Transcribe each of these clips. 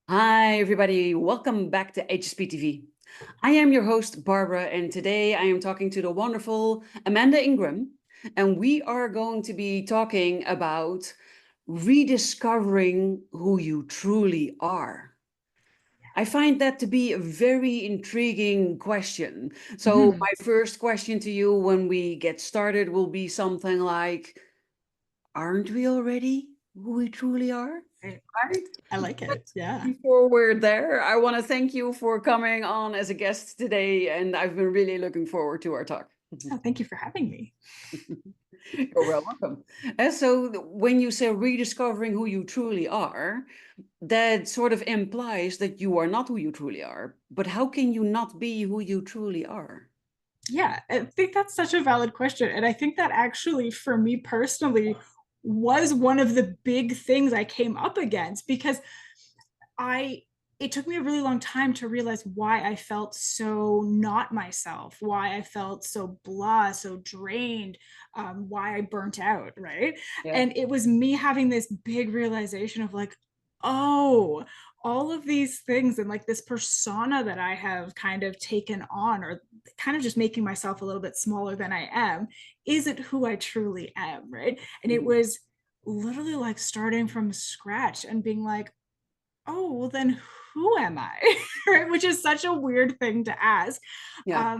Hi, everybody. Welcome back to HSP TV. I am your host, Barbara, and today I am talking to the wonderful Amanda Ingram, and we are going to be talking about rediscovering who you truly are. I find that to be a very intriguing question. So, Mhm. my first question to you when we get started will be something like, aren't we already who we truly are? Right. I like it. Yeah. Before we're there, I want to thank you for coming on as a guest today, and I've been really looking forward to our talk. Oh, thank you for having me. You're well welcome. And so, when you say rediscovering who you truly are, that sort of implies that you are not who you truly are. But how can you not be who you truly are? Yeah, I think that's such a valid question. And I think that actually, for me personally, was one of the big things I came up against because I it took me a really long time to realize why I felt so not myself, why I felt so blah, so drained, why I burnt out, right? Yeah. And it was me having this big realization of like, oh, all of these things and like this persona that I have kind of taken on, or kind of just making myself a little bit smaller than I am, isn't who I truly am, right? And it Mhm. was literally like starting from scratch and being like, oh, well, then who am I? Right? Which is such a weird thing to ask. Yeah.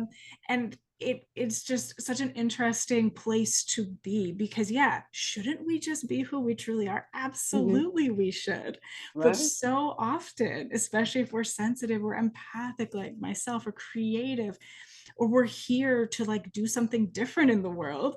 And it's just such an interesting place to be because, yeah, shouldn't we just be who we truly are? Mhm. Absolutely, we should. But Right. so often, especially if we're sensitive or empathic, like myself, or creative, or we're here to like do something different in the world,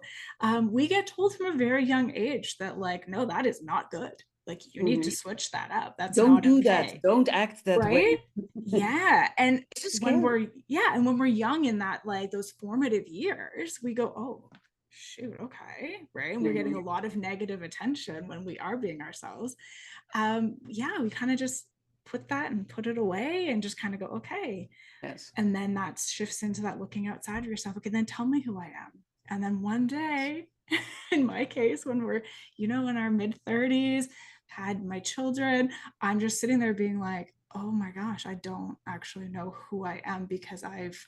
we get told from a very young age that, like, no, that is not good. Like, you need to Mhm. switch that up. That's Don't not do that. okay. Don't act that way. Right? Yeah. And It's just when scary. we're, yeah, and when we're young in that, like those formative years, we go, oh, shoot, okay. Right. And we're getting a Mhm. lot of negative attention when we are being ourselves. Yeah, we kind of just put that and put it away and just kind of go, okay. Yes. And then that shifts into that looking outside of yourself. Okay, then tell me who I am. And then one day, in my case, when we're, in our mid 30s, had my children, I'm just sitting there being like, oh my gosh, I don't actually know who I am because I've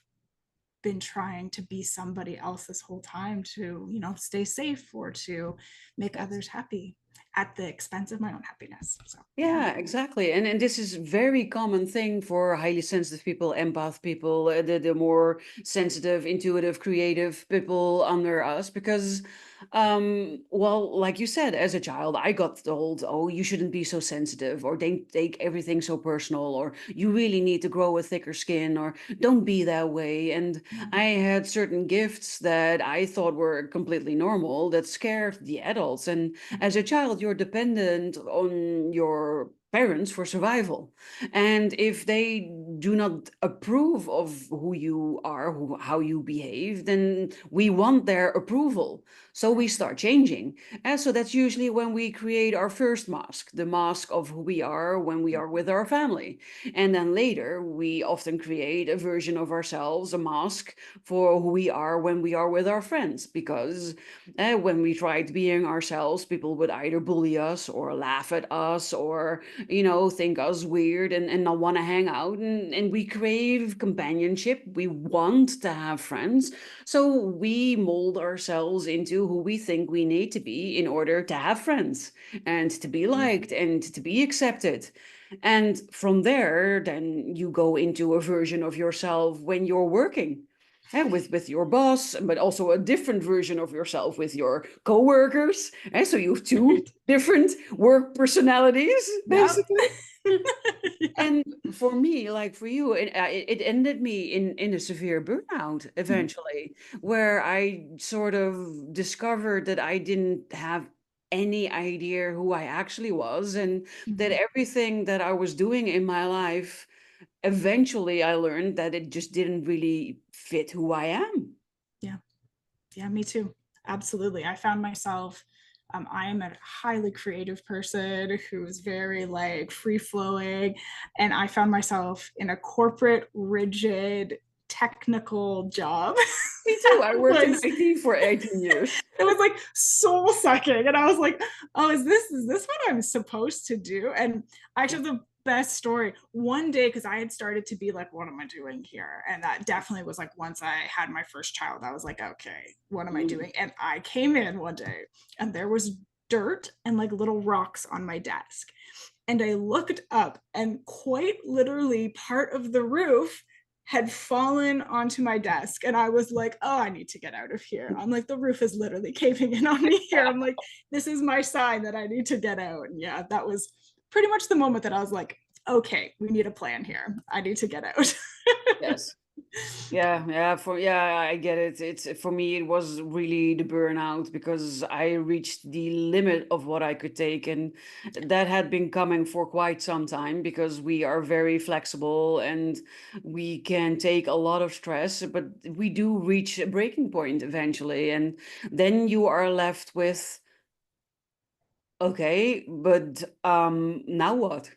been trying to be somebody else this whole time to, stay safe or to make Yes. others happy at the expense of my own happiness. So, yeah. Yeah, exactly. And this is very common thing for highly sensitive people, empath people, the more sensitive, intuitive, creative people under us, because well, like you said, as a child, I got told, oh, you shouldn't be so sensitive, or don't take everything so personal, or you really need to grow a thicker skin, or don't be that way. And I had certain gifts that I thought were completely normal that scared the adults. And as a child, you're dependent on your parents for survival. And if they do not approve of who you are, how you behave, then we want their approval. So we start changing. And so that's usually when we create our first mask, the mask of who we are when we are with our family. And then later, we often create a version of ourselves, a mask for who we are when we are with our friends, because when we tried being ourselves, people would either bully us or laugh at us or, think us weird and not want to hang out. And we crave companionship. We want to have friends. So we mold ourselves into who we think we need to be in order to have friends and to be liked and to be accepted. And from there, then you go into a version of yourself when you're working with your boss, but also a different version of yourself with your coworkers. And so you have two Right. different work personalities, Yep. basically. Yeah. And for me, like for you, it ended me in a severe burnout eventually, where I sort of discovered that I didn't have any idea who I actually was, and that Mhm. everything that I was doing in my life, eventually I learned that it just didn't really fit who I am. Yeah. Yeah, me too. Absolutely. I found myself, I am a highly creative person who's very like free flowing. And I found myself in a corporate, rigid, technical job Me too. that I worked in was IT for 18 years. it was like soul sucking. And I was like, oh, is this what I'm supposed to do? And actually the best story. One day, because I had started to be like, what am I doing here? And that definitely was like, once I had my first child, I was like, okay, what am I Mm. doing? And I came in one day and there was dirt and like little rocks on my desk. And I looked up, and quite literally part of the roof had fallen onto my desk. And I was like, oh, I need to get out of here. I'm like, the roof is literally caving in on me here. I'm like, this is my sign that I need to get out. And yeah, that was pretty much the moment that I was like, okay, we need a plan here. I need to get out. Yes. Yeah, I get it. It's for me, it was really the burnout because I reached the limit of what I could take, and that had been coming for quite some time because we are very flexible and we can take a lot of stress, but we do reach a breaking point eventually, and then you are left with, okay, but now what?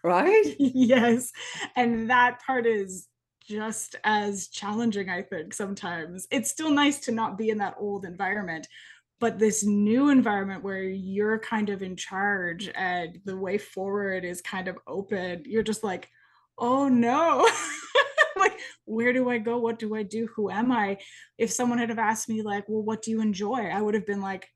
Right? Yes. And that part is just as challenging, I think, sometimes. It's still nice to not be in that old environment, but this new environment where you're kind of in charge and the way forward is kind of open, you're just like, oh no. Like, where do I go? What do I do? Who am I? If someone had have asked me, like, well, what do you enjoy? I would have been like,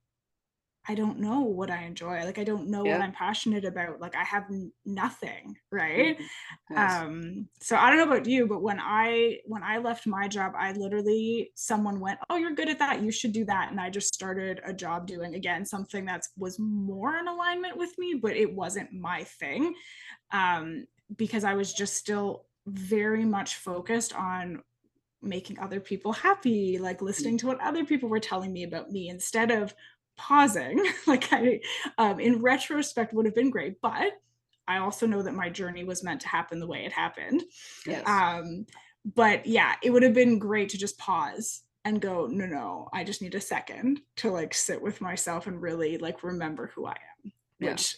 I don't know what I enjoy. Like, I don't know what Yeah. I'm passionate about. Like, I have nothing, right? Mhm. Yes. So I don't know about you, but when I left my job, I literally, someone went, oh, you're good at that, you should do that. And I just started a job doing, again, something that was more in alignment with me, but it wasn't my thing. um, because I was just still very much focused on making other people happy, like listening to what other people were telling me about me instead of pausing. Like, I, in retrospect, would have been great, but I also know that my journey was meant to happen the way it happened. Yes. Um, but yeah, it would have been great to just pause and go, no, no, I just need a second to like sit with myself and really like remember who I am, Yeah. which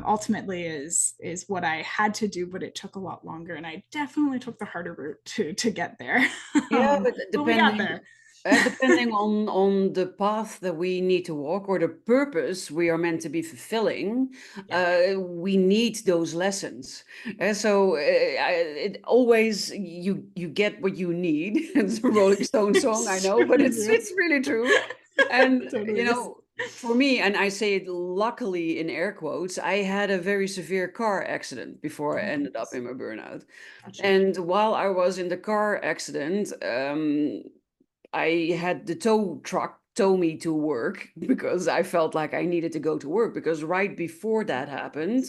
ultimately is what I had to do, but it took a lot longer, and I definitely took the harder route to get there. Yeah, but But we got there. depending on the path that we need to walk or the purpose we are meant to be fulfilling, Yeah. we need those lessons. It always you get what you need. It's a Rolling Stone song, I It's know, but really it's true. it's really true. And Totally is. for me, and I say it luckily in air quotes, I had a very severe car accident before I Oh ended up goodness. in my burnout. Gotcha. And while I was in the car accident, I had the tow truck tow me to work because I felt like I needed to go to work. Because right before that happened,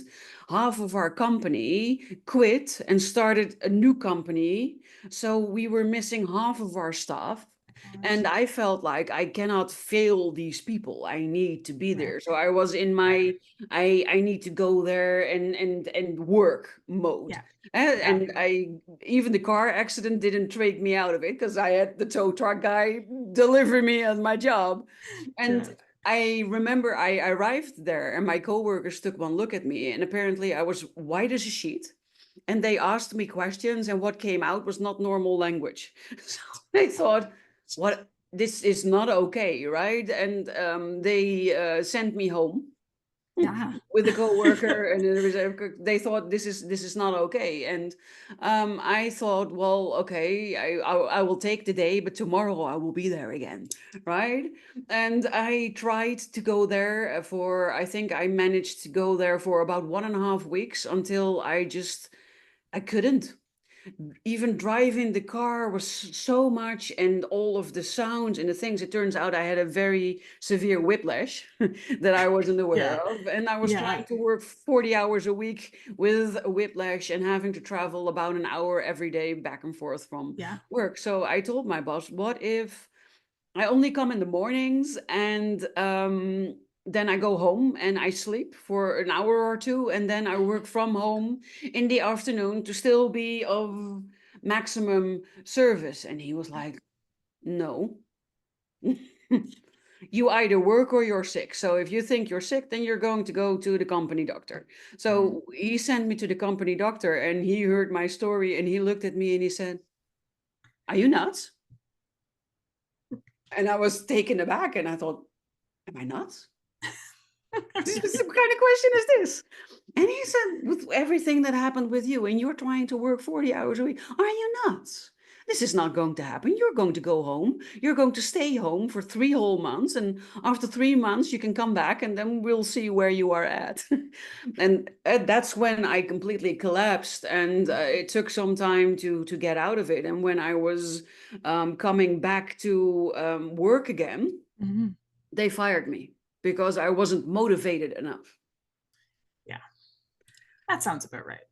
half of our company quit and started a new company. So we were missing half of our staff. And Gosh. I felt like I cannot fail these people. I need to be Yeah. there. So I was in Yeah. my I need to go there and work mode. Yeah. Yeah. And I even the car accident didn't take me out of it because I had the tow truck guy deliver me at my job. And Good. I remember I arrived there and my coworkers took one look at me and apparently I was white as a sheet. And they asked me questions and what came out was not normal language. So I thought, what this is not okay, right? And they sent me home Yeah. with a coworker, and they thought this is not okay. And I thought, well, okay, I will take the day, but tomorrow I will be there again, right? And I tried to go there for, I think I managed to go there for about 1.5 weeks until I couldn't. Even driving the car was so much, and all of the sounds and the things. It turns out I had a very severe whiplash that I wasn't aware Yeah. of. And I was Yeah. trying to work 40 hours a week with a whiplash and having to travel about an hour every day back and forth from Yeah. work. So I told my boss, what if I only come in the mornings and then I go home and I sleep for an hour or two and then I work from home in the afternoon to still be of maximum service. And he was like, no. You either work or you're sick. So if you think you're sick, then you're going to go to the company doctor. Mhm. So he sent me to the company doctor and he heard my story and he looked at me and he said, are you nuts? And I was taken aback and I thought, am I nuts? What kind of question is this? And he said, with everything that happened with you, and you're trying to work 40 hours a week, are you nuts? This is not going to happen. You're going to go home. You're going to stay home for 3 whole months. And after 3 months, you can come back and then we'll see where you are at. And that's when I completely collapsed. And it took some time to get out of it. And when I was coming back to work again, Mhm. they fired me because I wasn't motivated enough. Yeah, that sounds about right.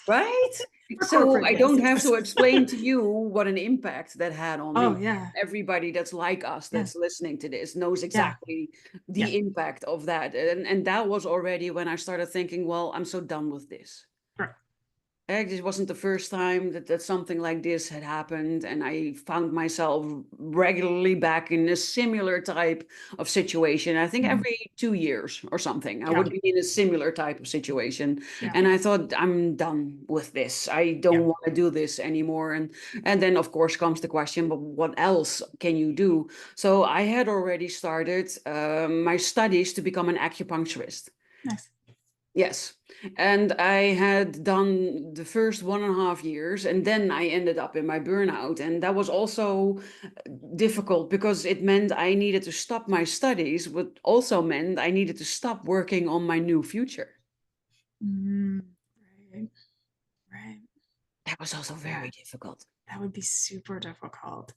Right? For So corporate, I yes, don't it have does. to explain to you what an impact that had on Oh, me. yeah. Everybody that's like us, Yeah. that's listening to this, knows Yeah. exactly Yeah. the impact of that. And that was already when I started thinking, well, I'm so done with this. Right. This wasn't the first time that something like this had happened, and I found myself regularly back in a similar type of situation. I think Mhm. every 2 years or something, I Yeah. would be in a similar type of situation, Yeah. and I thought, I'm done with this. I Yeah. don't want to do this anymore. And then, of course, comes the question, but what else can you do? So I had already started my studies to become an acupuncturist. Nice. Yes. And I had done the first 1.5 years, and then I ended up in my burnout. And that was also difficult because it meant I needed to stop my studies, but also meant I needed to stop working on my new future. Mm, right. Right. That was also Yeah. very difficult. That would be super difficult.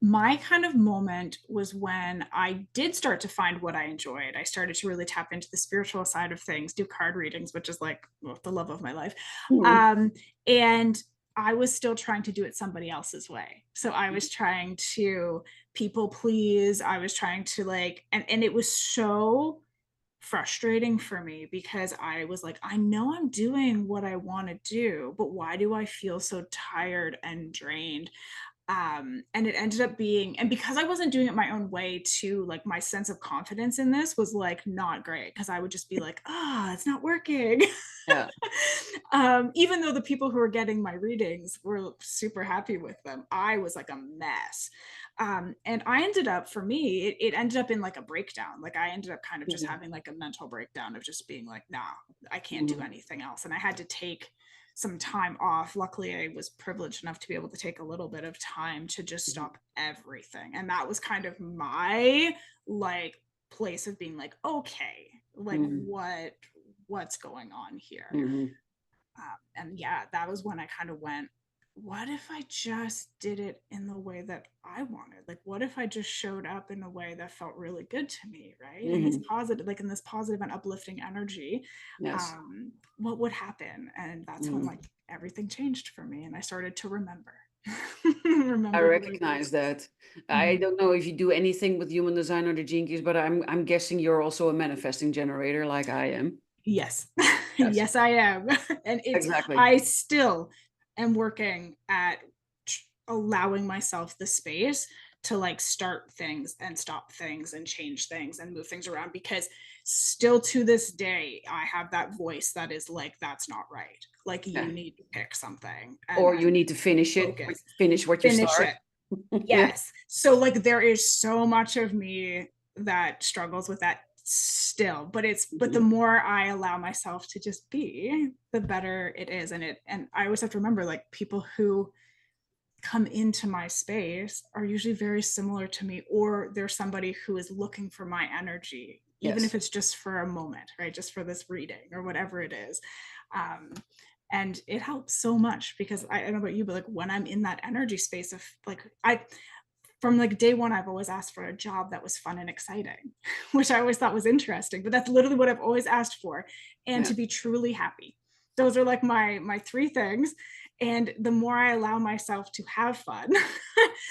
My kind of moment was when I did start to find what I enjoyed. I started to really tap into the spiritual side of things, do card readings, which is like, well, the love of my life. Mhm. Um, and I was still trying to do it somebody else's way. So I was trying to people please. I was trying to like, and it was so frustrating for me because I was like, I know I'm doing what I want to do, but why do I feel so tired and drained? And it ended up being, and because I wasn't doing it my own way too, like my sense of confidence in this was like not great because I would just be like, ah, it's not working. Yeah. Even though the people who were getting my readings were super happy with them, I was like a mess. And I ended up, for me, it ended up in like a breakdown. Like I ended up kind of just Mhm. having like a mental breakdown of just being like, nah, I can't do Mhm. anything else. And I had to take some time off. Luckily, I was privileged enough to be able to take a little bit of time to just Mhm. stop everything. And that was kind of my like place of being like, okay, like Mhm. what's going on here? Mhm. And yeah, that was when I kind of went, what if I just did it in the way that I wanted? Like, what if I just showed up in a way that felt really good to me, right? And this Mhm. positive, like in this positive and uplifting energy, Yes. what would happen? And that's when Mhm. like everything changed for me, and I started to remember, I remember who I recognize was. that. I Mhm. don't know if you do anything with human design or the gene keys, but I'm guessing you're also a manifesting generator like I am. Yes, Yes, yes, I am, and it's exactly. I still am working at allowing myself the space to like start things and stop things and change things and move things around because still to this day I have that voice that is like that's not right. Like Yeah. you need to pick something Or you and need to finish it, focus. finish what you Finish start. it. Yeah. Yes. So like there is so much of me that struggles with that still, but the Mhm. more I allow myself to just be, the better it is. And I always have to remember like people who come into my space are usually very similar to me, or there's somebody who is looking for my energy, even if Yes. it's just for a moment, right? Just for this reading or whatever it is. Um, and it helps so much because I don't know about you, but like when I'm in that energy space of like, from like day one, I've always asked for a job that was fun and exciting, which I always thought was interesting, but that's literally what I've always asked for, and Yeah. to be truly happy. Those are like my three things. And the more I allow myself to have fun,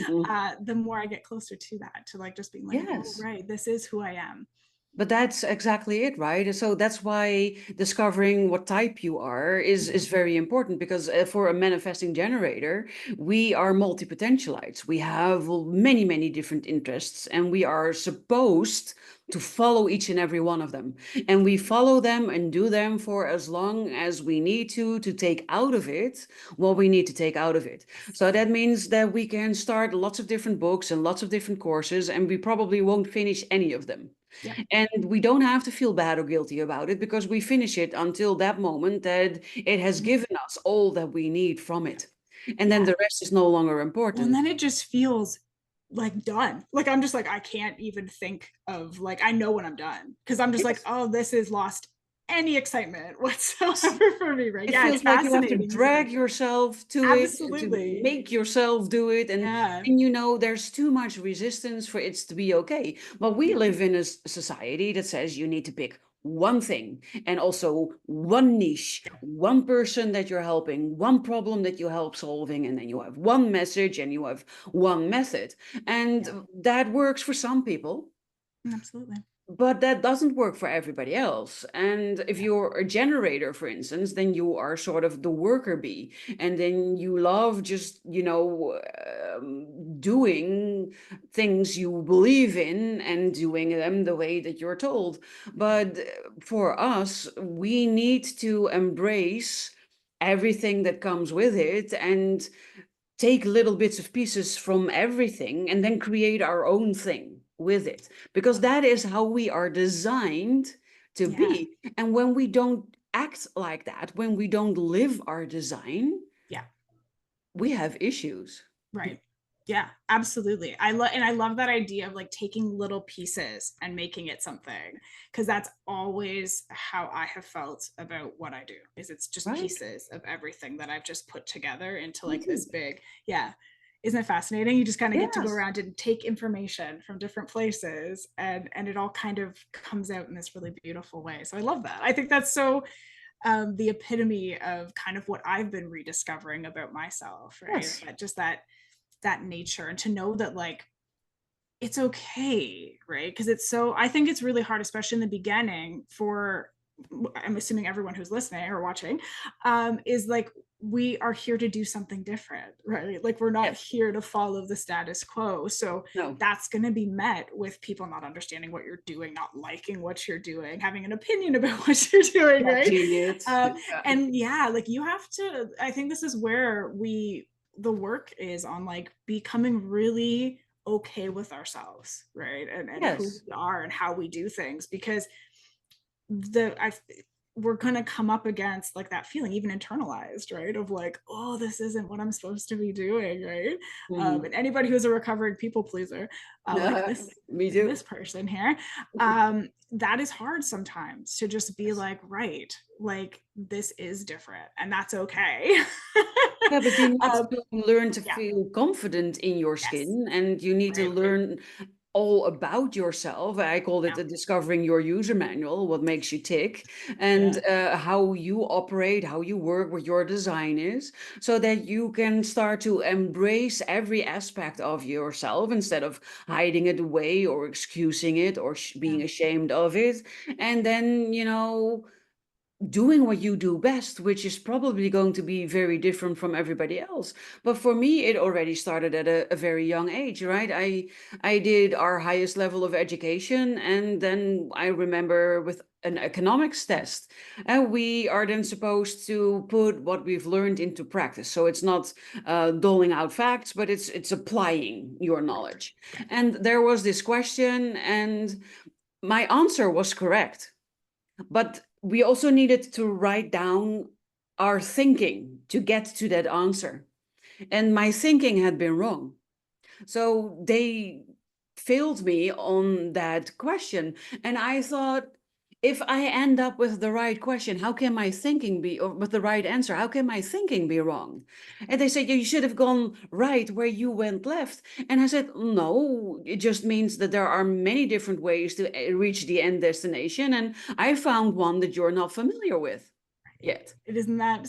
Mhm. the more I get closer to that, to like just being like, oh, Yes. right, this is who I am. But that's exactly it, right? So that's why discovering what type you are is very important because for a manifesting generator, we are multi-potentialites. We have many different interests, and we are supposed to follow each and every one of them. And we follow them and do them for as long as we need to take out of it what we need to take out of it. So that means that we can start lots of different books and lots of different courses, and we probably won't finish any of them. Yep. And we don't have to feel bad or guilty about it because we finish it until that moment that it has Mhm. given us all that we need from it. And then Yeah. the rest is no longer Well, and important. then it just feels like done. Like I'm just like, I can't even think of like, I know when I'm done because I'm just like, Yes. oh, this is lost any excitement Yes. whatsoever for me, right? It Yeah, it's feels like you have to fascinating, isn't it? drag yourself to it, to Absolutely. make yourself do it. Yeah. And there's too much resistance for it to be okay. But we Yeah. live in a society that says you need to pick one thing and also one niche, one person that you're helping, one problem that you help solving, and then you have one message and you have one method. Yeah. And that works for some people. Absolutely. But that doesn't work for everybody else. And if Yeah. you're a generator, for instance, then you are sort of the worker bee. And then you love just, doing things you believe in and doing them the way that you're told. But for us, we need to embrace everything that comes with it and take little bits of pieces from everything and then create our own thing with it, because that is how we are designed to Yeah. be. And when we don't act like that, when we don't live our design, Yeah. we have issues. Right. Yeah, absolutely. I love that idea of like taking little pieces and making it something, because that's always how I have felt about what I do. Is it's just Right. pieces of everything that I've just put together into Me like too. this big, yeah. Isn't it fascinating? You just kind of get to go Yes. around and take information from different places, and it all kind of comes out in this really beautiful way. So I love that. I think that's so the epitome of kind of what I've been rediscovering about myself, right? Yes. That just that nature, and to know that like it's okay, right? Because it's so, I think it's really hard, especially in the beginning, for, I'm assuming everyone who's listening or watching, is like, we are here to do something different, right? Like we're not Yes. here to follow the status quo. So No. that's going to be met with people not understanding what you're doing, not liking what you're doing, having an opinion about what you're doing, right? Judging it. Yeah. And yeah, like you have to, I think this is where the work is on like becoming really okay with ourselves, right? And who Yes. we are and how we do things, because I we're gonna come up against like that feeling, even internalized, right? Of like, oh, this isn't what I'm supposed to be doing, right? Mhm. And anybody who's a recovering people pleaser, like Me too. this person here, that is hard sometimes to just be Yes. like, right, like this is different, and that's okay. Yeah, but you need um, to learn to yeah, feel confident in your yes, skin, and you need to right, learn all about yourself. I called it yeah, the discovering your user manual, what makes you tick, and yeah, how you operate, how you work, what your design is, so that you can start to embrace every aspect of yourself instead of hiding it away or excusing it or yeah, being ashamed of it. And then, doing what you do best, which is probably going to be very different from everybody else. But for me, it already started at a very young age, right? I did our highest level of education, and then I remember with an economics test, and we are then supposed to put what we've learned into practice. So it's not doling out facts, but it's applying your knowledge. okay, And there was this question, and my answer was correct, but we also needed to write down our thinking to get to that answer. And my thinking had been wrong. So they failed me on that question. And I thought, if I end up with the right question, how can my thinking be, or with the right answer, how can my thinking be wrong? And they said, "Yeah, you should have gone right where you went left." And I said, no, it just means that there are many different ways to reach the end destination. And I found one that you're not familiar with yet. it isn't that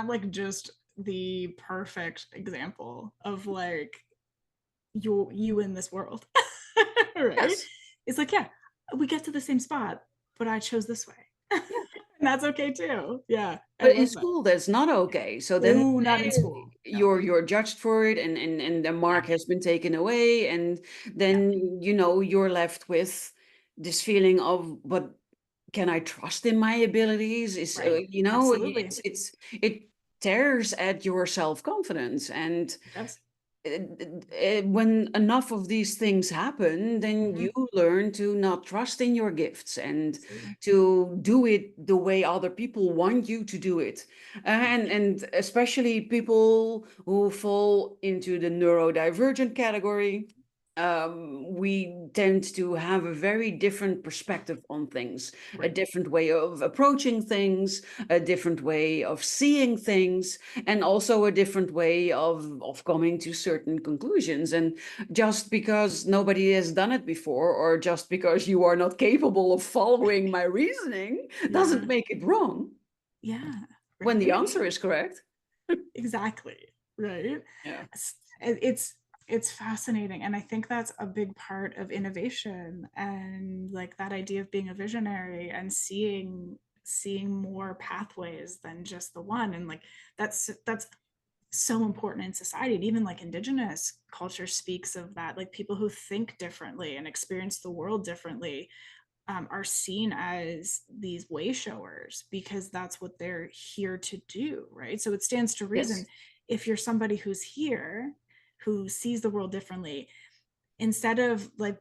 like just the perfect example of like you in this world, right? Yes. It's like, yeah, we get to the same spot, but I chose this way. And Yeah. that's okay too. Yeah, I But in love that. school, that's not okay. So then No, not in school. No. you're judged for it, and the Yeah, mark has been taken away, and yeah, then you're left with this feeling of, but can I trust in my abilities? Is right. Absolutely. it tears at your self confidence, and It does. when enough of these things happen, then Mhm. you learn to not trust in your gifts and Absolutely. to do it the way other people want you to do it. And especially people who fall into the neurodivergent category, we tend to have a very different perspective on things, a Right. different way of approaching things, a different way of seeing things, and also a different way of coming to certain conclusions. And just because nobody has done it before, or just because you are not capable of following my reasoning, doesn't Yeah. make it wrong Yeah. when the Right. answer is correct. Exactly. Right. Yeah. It's fascinating, and I think that's a big part of innovation, and like that idea of being a visionary and seeing more pathways than just the one. And like that's so important in society. And even like indigenous culture speaks of that, like people who think differently and experience the world differently, are seen as these way showers because that's what they're here to do, right? So it stands to reason, Yes. if you're somebody who's here who sees the world differently, instead of like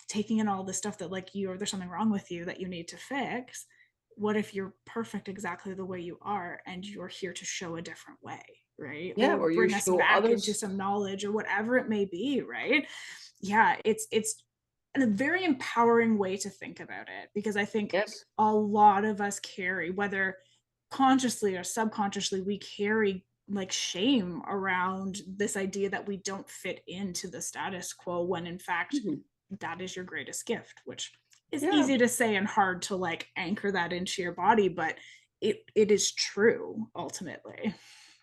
taking in all the stuff that like you, or there's something wrong with you that you need to fix, what if you're perfect exactly the way you are and you're here to show a different way, right? Yeah, Or or you bring us show back into others. some knowledge or whatever it may be, right? Yeah, it's a very empowering way to think about it, because I think Yes. a lot of us carry, whether consciously or subconsciously, we carry like shame around this idea that we don't fit into the status quo, when in fact Mhm. that is your greatest gift, which is Yeah. easy to say and hard to like anchor that into your body, but it is true ultimately.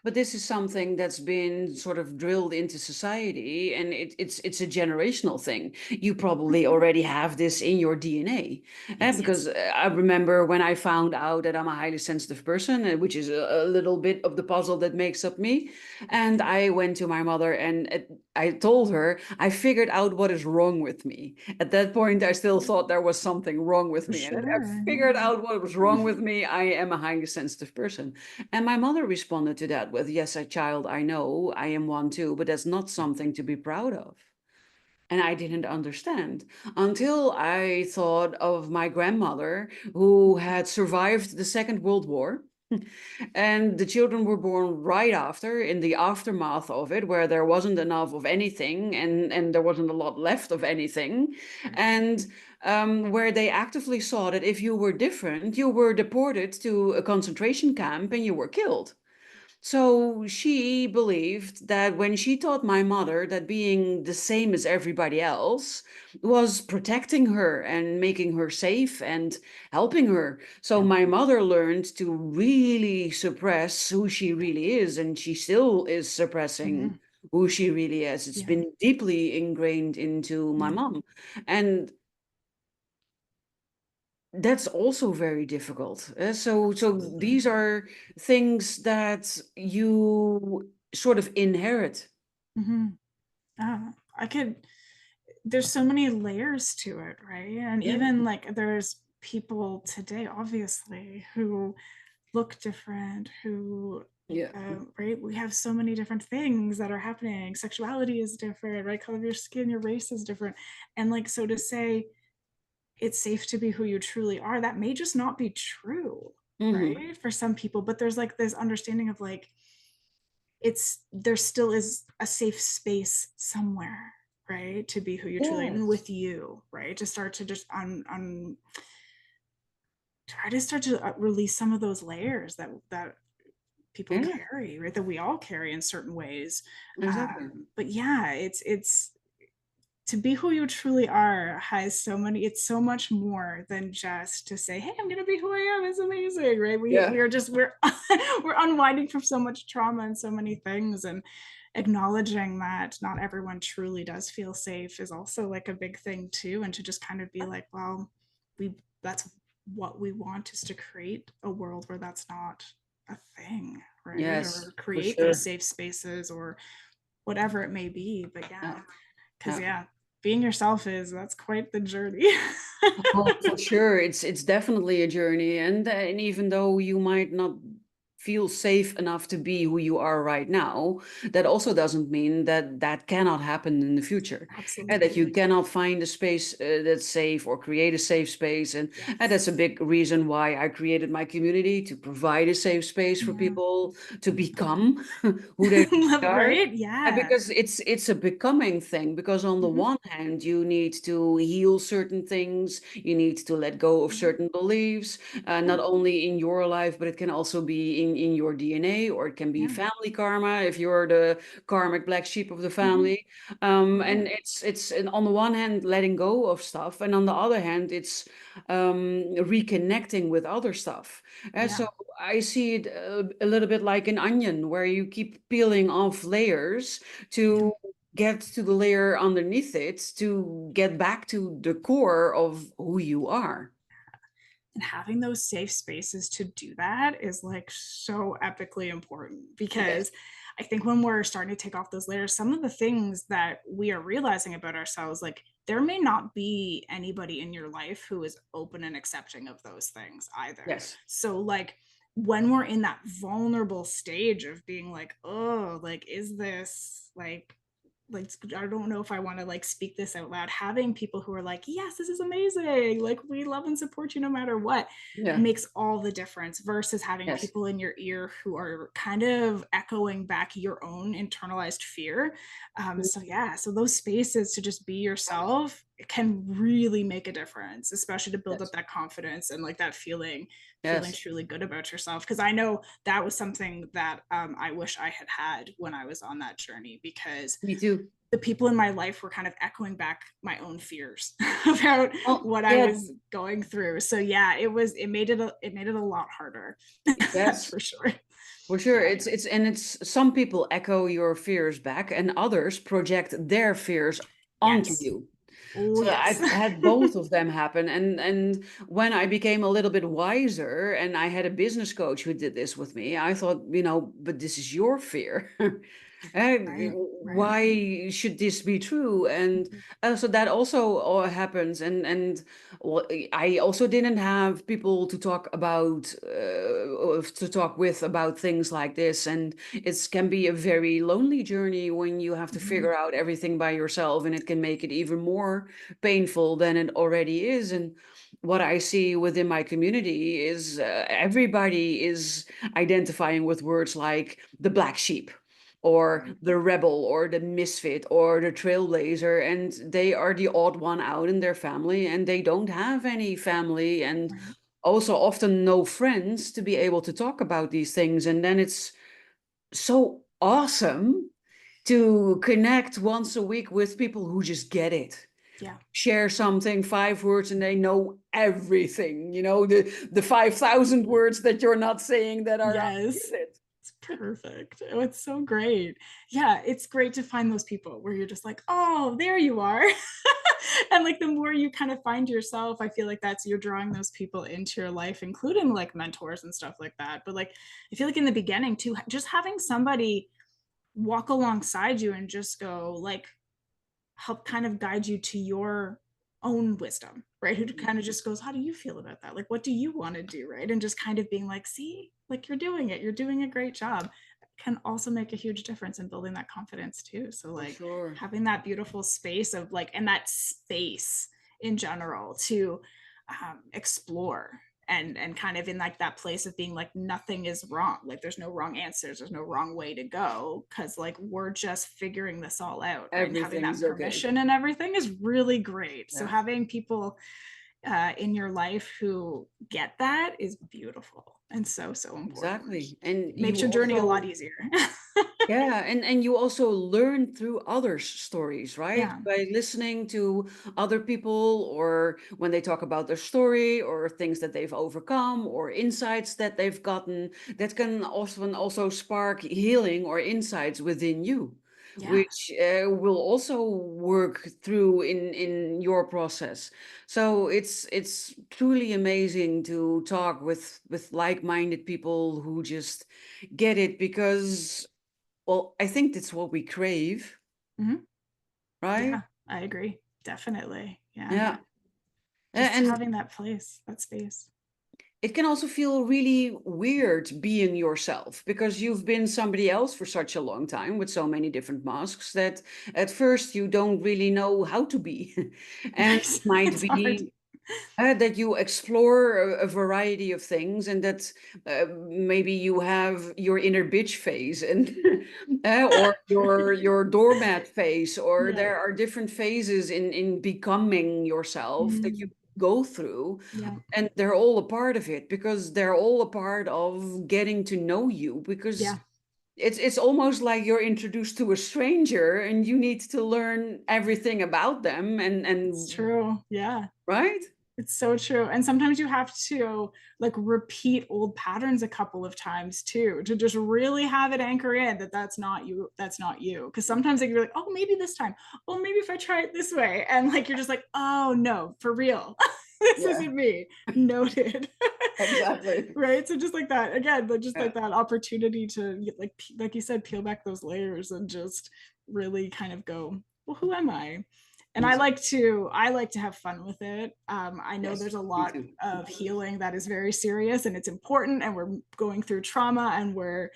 But this is something that's been sort of drilled into society, and it's a generational thing. You probably already have this in your DNA, Yes. because I remember when I found out that I'm a highly sensitive person, which is a little bit of the puzzle that makes up me. And I went to my mother and I told her I figured out what is wrong with me. At that point, I still thought there was something wrong with For me, and I sure, figured yeah. out what was wrong with me. I am a highly sensitive person. And my mother responded to that with, "Yes, a child, I know I am one too, but that's not something to be proud of." And I didn't understand until I thought of my grandmother, who had survived the Second World War. And the children were born right after, in the aftermath of it, where there wasn't enough of anything, and there wasn't a lot left of anything. And where they actively saw that if you were different, you were deported to a concentration camp and you were killed. So she believed that when she taught my mother that being the same as everybody else was protecting her and making her safe and helping her. So Yeah. my mother learned to really suppress who she really is, and she still is Mm-hmm. suppressing who she really is. It's Yeah. been deeply ingrained into my Yeah. mom. And that's also very difficult. So Absolutely. these are things that you sort of inherit. Mm-hmm. I could, there's so many layers to it, right? And Yeah. even like there's people today, obviously, who look different, who, Yeah. right? We have so many different things that are happening. Sexuality is different, right? Color of your skin, your race is different. And like, so to say it's safe to be who you truly are, that may just not be true, Hmm. right? For some people, but there's like this understanding of like, it's, there still is a safe space somewhere, right, to be who you truly, even Yes. with you, right, to start to just on try to start to release some of those layers that people Yeah, carry, right, that we all carry in certain ways. exactly. But yeah, it's to be who you truly are has so many, it's so much more than just to say, hey, I'm gonna be who I am, it's amazing, right? We Yeah. are just, we're we're unwinding from so much trauma and so many things, and acknowledging that not everyone truly does feel safe is also like a big thing too. And to just kind of be like, well, we, that's what we want, is to create a world where that's not a thing, right? Yes, Or for create those sure. safe spaces or whatever it may be. But Yeah. yeah, because Yeah. yeah, being yourself is, that's quite the journey. Well, for sure, it's definitely a journey, and even though you might not feel safe enough to be who you are right now, that also doesn't mean that that cannot happen in the future, and that you Absolutely. cannot find a space that's safe or create a safe space. And that's a Yes. big reason why I created my community, to provide a safe space for Yeah. people to Yeah. become who they are. Right? And Yeah. because it's a becoming thing, because on the Mhm. one hand you need to heal certain things, you need to let go of Yeah. certain beliefs, Yeah. not only in your life, but it can also be in your DNA, or it can be Yeah. family karma if you're the karmic black sheep of the Mhm. family. Right. And it's and on the one hand letting go of stuff, and on the other hand it's reconnecting with other stuff. And Yeah. so I see it a little bit like an onion, where you keep peeling off layers Yeah. to get to the layer underneath it, to get back to the core of who you are. And having those safe spaces to do that is like so epically important, Yes. because I think when we're starting to take off those layers, some of the things that we are realizing about ourselves, like there may not be anybody in your life who is open and accepting of those things either. Yes. So, like, when we're in that vulnerable stage of being like, oh, like, is this like I don't know if I want to like speak this out loud, having people who are like, yes, this is amazing, like we love and support you no matter what, Yeah. makes all the difference, versus having Yes. people in your ear who are kind of echoing back your own internalized fear. So yeah, so those spaces to just be yourself can really make a difference, especially to build up Yes. that confidence and like that feeling Yes. truly good about yourself, because I know that was something that I wish I had had when I was on that journey, because Me too. the people in my life were kind of echoing back my own fears about Oh, what I yeah. was going through. So yeah, it made it a lot harder. That's Yes. for sure. For sure. Yeah. It's some people echo your fears back, and others project their fears onto Yes. you. Oh So yes. I've had both of them happen. And when I became a little bit wiser, and I had a business coach who did this with me, I thought, but this is your fear. Right. Right. Why should this be true? And Mhm. so that also happens. And well, I also didn't have people to talk about, to talk with about things like this. And it can be a very lonely journey when you have to Mhm. figure out everything by yourself, and it can make it even more painful than it already is. And what I see within my community is everybody is identifying with words like the black sheep, or Right. the rebel, or the misfit, or the trailblazer, and they are the odd one out in their family, and they don't have any family, and Right. also often no friends to be able to talk about these things. And then it's so awesome to connect once a week with people who just get it. Yeah. Share something, 5 words, and they know everything. The 5,000 words that you're not saying that are underneath Yes. it. It's perfect. Oh, it's so great. Yeah, it's great to find those people where you're just like, oh, there you are. And like the more you kind of find yourself, I feel like that's you're drawing those people into your life, including like mentors and stuff like that. But like I feel like in the beginning too, just having somebody walk alongside you and just go like help kind of guide you to your own wisdom, right? Who kind of just goes, how do you feel about that? Like, what do you want to do? Right. And just kind of being like, see, like you're doing it, you're doing a great job, can also make a huge difference in building that confidence too. So, For like, sure. having that beautiful space of like, and that space in general to explore and kind of in like that place of being like nothing is wrong, like there's no wrong answers, there's no wrong way to go, because like we're just figuring this all out, right? And having Everything that is okay. permission and everything is really great. So Yeah, having people in your life who get that is beautiful and so so important. exactly. And you Makes your journey a lot also, easier. yeah, and you also learn through others' stories, right? Yeah. By listening to other people, or when they talk about their story, or things that they've overcome, or insights that they've gotten, that can often also spark healing or insights within you, Yeah. which will also work through in your process. So it's truly amazing to talk with like-minded people who just get it, because, well, I think that's what we crave, Mhm. right? Yeah, I agree, definitely. Yeah, Yeah. just And having that place, that space. it can also feel really weird being yourself because you've been somebody else for such a long time with so many different masks that at first you don't really know how to be. And Right. it might It's hard. be that you explore a variety of things, and that maybe you have your inner bitch phase, and or your doormat phase, or Yeah. there are different phases in becoming yourself that you Mm, go through, yeah. and they're all a part of it because they're all a part of getting to know you, because Yeah. it's almost like you're introduced to a stranger and you need to learn everything about them, It's and true. Yeah. right. It's so true. And sometimes you have to like repeat old patterns a couple of times too, to just really have it anchor in that that's not you. That's not you. Because sometimes like, you're like, oh, maybe this time. Oh, maybe if I try it this way. And like, you're just like, oh, no, for real. This Yeah, isn't me. Noted. exactly. Right. So just like that, again, like just Yeah. like that opportunity to like you said, peel back those layers and just really kind of go, well, who am I? And I like to have fun with it. I know Yes, there's a me lot too. of healing that is very serious and it's important, and we're going through trauma and we're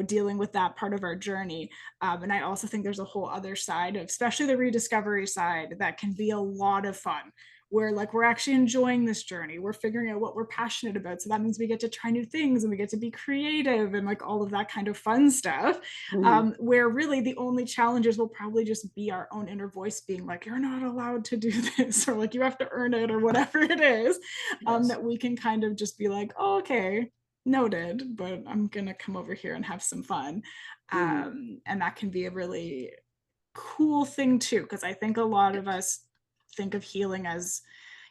dealing with that part of our journey. And I also think there's a whole other side of, especially the rediscovery side, that can be a lot of fun, where like we're actually enjoying this journey, we're figuring out what we're passionate about, so that means we get to try new things and we get to be creative and like all of that kind of fun stuff. Mhm. Where really the only challenges will probably just be our own inner voice being like, you're not allowed to do this, or like you have to earn it, or whatever it is. Yes. That we can kind of just be like, oh, okay, noted, but I'm gonna come over here and have some fun. Mhm. And that can be a really cool thing too, because I think a lot of Yes. us think of healing as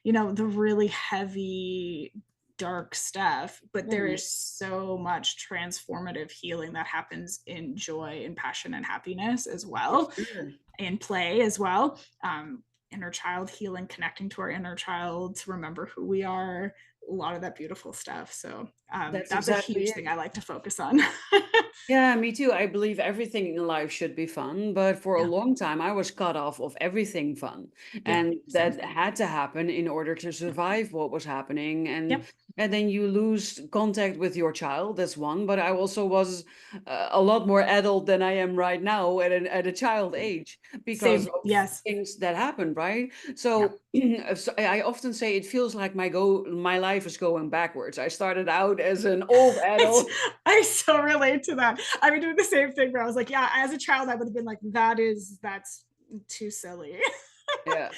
the really heavy dark stuff, but there Mhm. is so much transformative healing that happens in joy and passion and happiness as For well, sure. in play as well. Inner child healing, connecting to our inner child to remember who we are, a lot of that beautiful stuff. So That's that's a exactly huge it. thing I like to focus on. Yeah, me too. I believe everything in life should be fun, but for a Yeah. long time I was cut off of everything fun. Yeah. And Same. that had to happen in order to survive what was happening. Yep. And then you lose contact with your child, that's one. But I also was a lot more adult than I am right now at a child age because Same. of Yes. things that happened, right? Yeah. So, so I often say it feels like my life is going backwards. I started out as an old adult. I so relate to that. I've been doing the same thing where I was like, yeah, as a child, I would have been like, that's too silly. Yeah.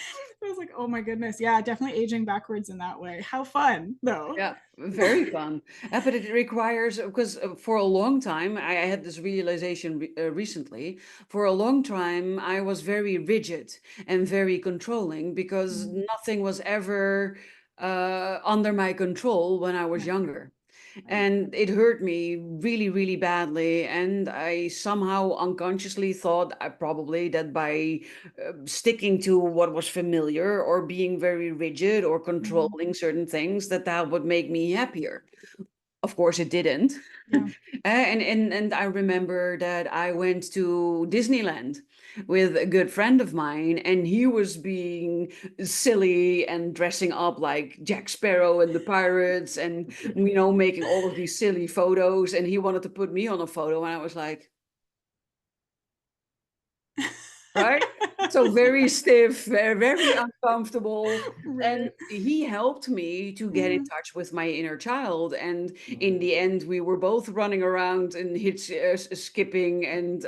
I was like, oh my goodness. Yeah, definitely aging backwards in that way. How fun, though. Yeah, very fun. But it requires, because for a long time, I had this realization recently. For a long time, I was very rigid and very controlling because Mm, nothing was ever under my control when I was right, younger. right. And it hurt me really, really badly. And I somehow unconsciously thought I probably that by sticking to what was familiar or being very rigid or Mhm. controlling certain things, that that would make me happier. Of course, it didn't. Yeah. And I remember that I went to Disneyland with a good friend of mine, and he was being silly and dressing up like Jack Sparrow and the pirates, and making all of these silly photos. And he wanted to put me on a photo, and I was like, right? So very stiff, very, very uncomfortable. And Right. he helped me to get in Mhm. touch with my inner child. And in the end, we were both running around and skipping and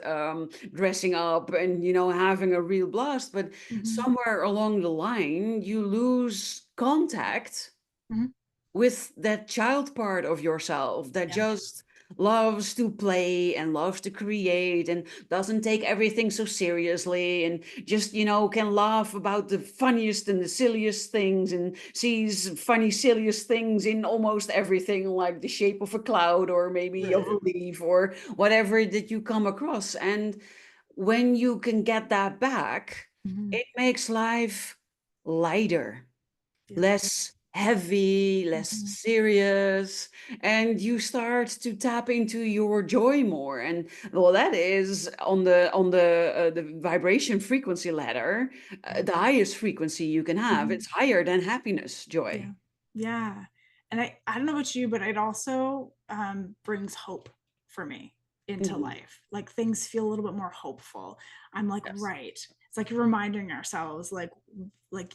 dressing up and, having a real blast. But Mhm. somewhere along the line, you lose contact Mhm. with that child part of yourself that Yeah. just loves to play and loves to create and doesn't take everything so seriously, and just can laugh about the funniest and the silliest things and sees funny silliest things in almost everything, like the shape of a cloud or maybe of a Right. leaf or whatever that you come across. And when you can get that back, Mhm. it makes life lighter, Yeah. less heavy, less Mhm. serious, and you start to tap into your joy more. And well, that is on the vibration frequency ladder, Yeah. the highest frequency you can have. Mhm. It's higher than happiness, joy. Yeah. Yeah. And I don't know about you, but it also brings hope for me into Mhm. life. Like things feel a little bit more hopeful. I'm like, Yes. right. It's like reminding ourselves, like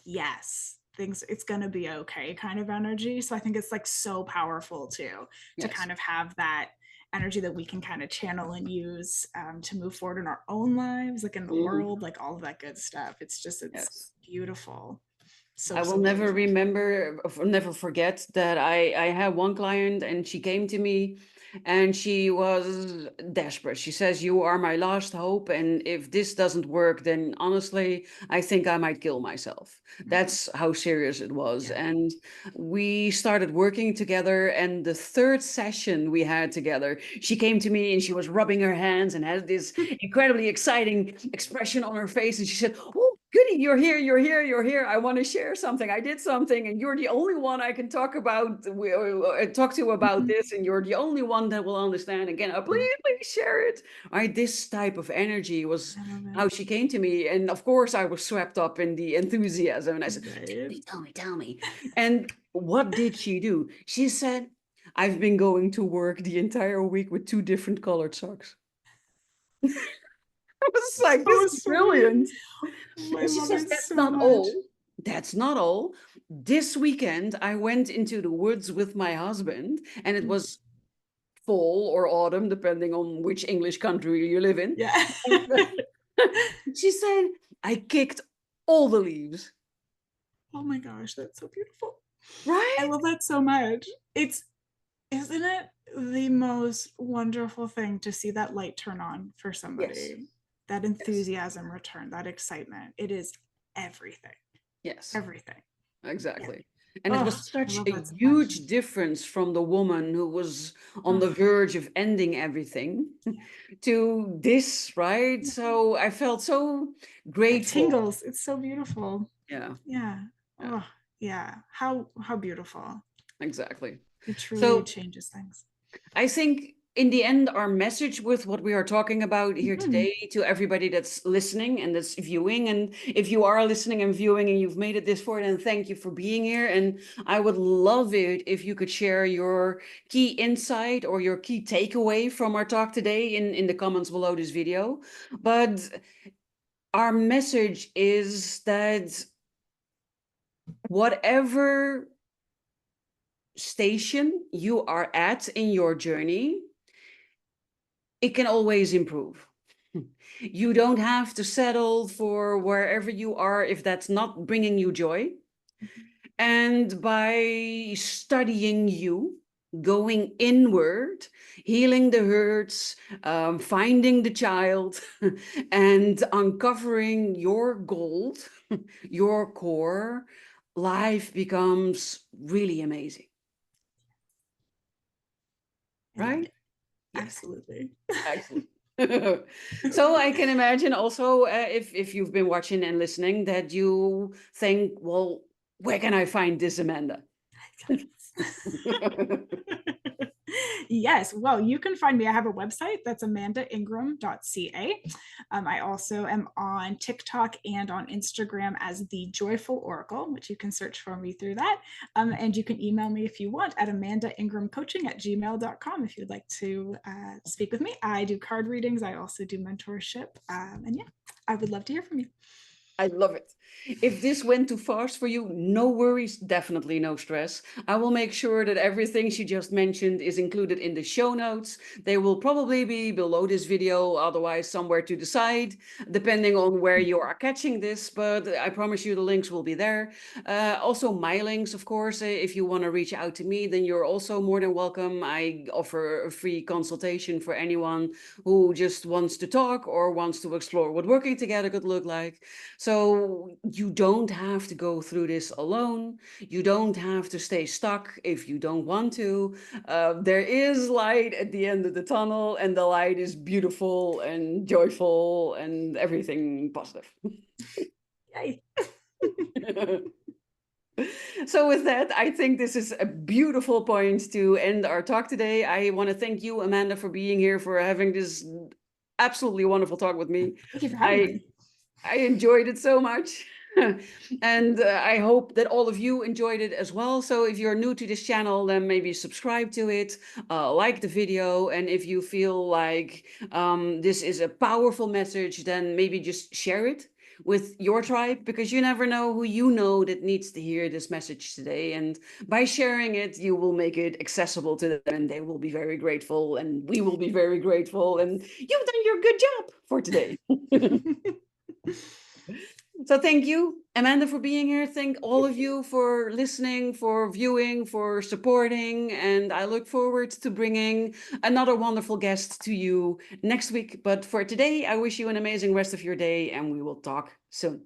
yes, things it's gonna be okay kind of energy. So I think it's like so powerful too to Yes. kind of have that energy that we can kind of channel and use to move forward in our own lives, like in the Mhm. world, like all of that good stuff. It's Yes. beautiful. So, I will so never beautiful. remember, never forget that I had one client and she came to me and she was desperate. She says, "You are my last hope. And if this doesn't work, then honestly, I think I might kill myself." Mhm. That's how serious it was. Yeah. And we started working together. And the third session we had together, she came to me and she was rubbing her hands and had this incredibly exciting expression on her face. And she said, "Oh, goody, you're here, you're here, you're here. I want to share something. I did something, and you're the only one I can talk about, talk to about Mhm. this, and you're the only one that will understand. Again, please, please share it." Right, this type of energy was I love it. how she came to me, and of course, I was swept up in the enthusiasm, and I said, "Tell Right. me, tell me, tell me." And what did she do? She said, "I've been going to work the entire week with two different colored socks." I was like, "This So is sweet. brilliant." Oh, I And she love says, it "That's so not much. all. That's not all. This weekend, I went into the woods with my husband, and it Mm. was fall or autumn, depending on which English country you live in." Yeah. And she said, "I kicked all the leaves." Oh my gosh, that's so beautiful. I Right? love that so much. It's Isn't it the most wonderful thing to see that light turn on for Yes. somebody? That Yes. enthusiasm return, that excitement. It is everything. Yes. Everything. Yeah. Exactly. And it Oh, was I such love a that so much. huge difference from the woman who was on the Oh, verge of ending everything to this, right? yeah. So I felt so It grateful. tingles. It's so beautiful. Yeah, Yeah. yeah, Oh, yeah. How beautiful. exactly. It truly So changes things. I think in the end, our message with what we are talking about here Mhm. today to everybody that's listening and that's viewing, and if you are listening and viewing and you've made it this far, then thank you for being here. And I would love it if you could share your key insight or your key takeaway from our talk today in the comments below this video. But our message is that whatever station you are at in your journey, it can always improve. You don't have to settle for wherever you are if that's not bringing you joy. And by studying you, going inward, healing the hurts, finding the child, and uncovering your gold, your core, life becomes really amazing, I love right? it. Yes. Absolutely. Excellent. So I can imagine also, if you've been watching and listening, that you think, well, where can I find this Amanda? Yes, well, you can find me. I have a website that's amandaingram.ca. I also am on TikTok and on Instagram as the Joyful Oracle, which you can search for me through that. And you can email me if you want at amandaingramcoaching@gmail.com if you'd like to speak with me. I do card readings. I also do mentorship. And yeah, I would love to hear from you. I love it. If this went too fast for you, no worries, definitely no stress. I will make sure that everything she just mentioned is included in the show notes. They will probably be below this video, otherwise somewhere to the side, depending on where you are catching this, but I promise you the links will be there. Also my links, of course, if you want to reach out to me, then you're also more than welcome. I offer a free consultation for anyone who just wants to talk or wants to explore what working together could look like. So you don't have to go through this alone. You don't have to stay stuck if you don't want to. There is light at the end of the tunnel, and the light is beautiful and joyful and everything positive. Yay. So with that, I think this is a beautiful point to end our talk today. I want to thank you, Amanda, for being here, for having this absolutely wonderful talk with me. Thank you for having I me. I enjoyed it so much. And I hope that all of you enjoyed it as well. So if you're new to this channel, then maybe subscribe to it, like the video. And if you feel like this is a powerful message, then maybe just share it with your tribe, because you never know who you know that needs to hear this message today. And by sharing it, you will make it accessible to them, and they will be very grateful, and we will be very grateful. And you've done your good job for today. So thank you, Amanda, for being here. Thank all of you for listening, for viewing, for supporting. And I look forward to bringing another wonderful guest to you next week. But for today, I wish you an amazing rest of your day, and we will talk soon.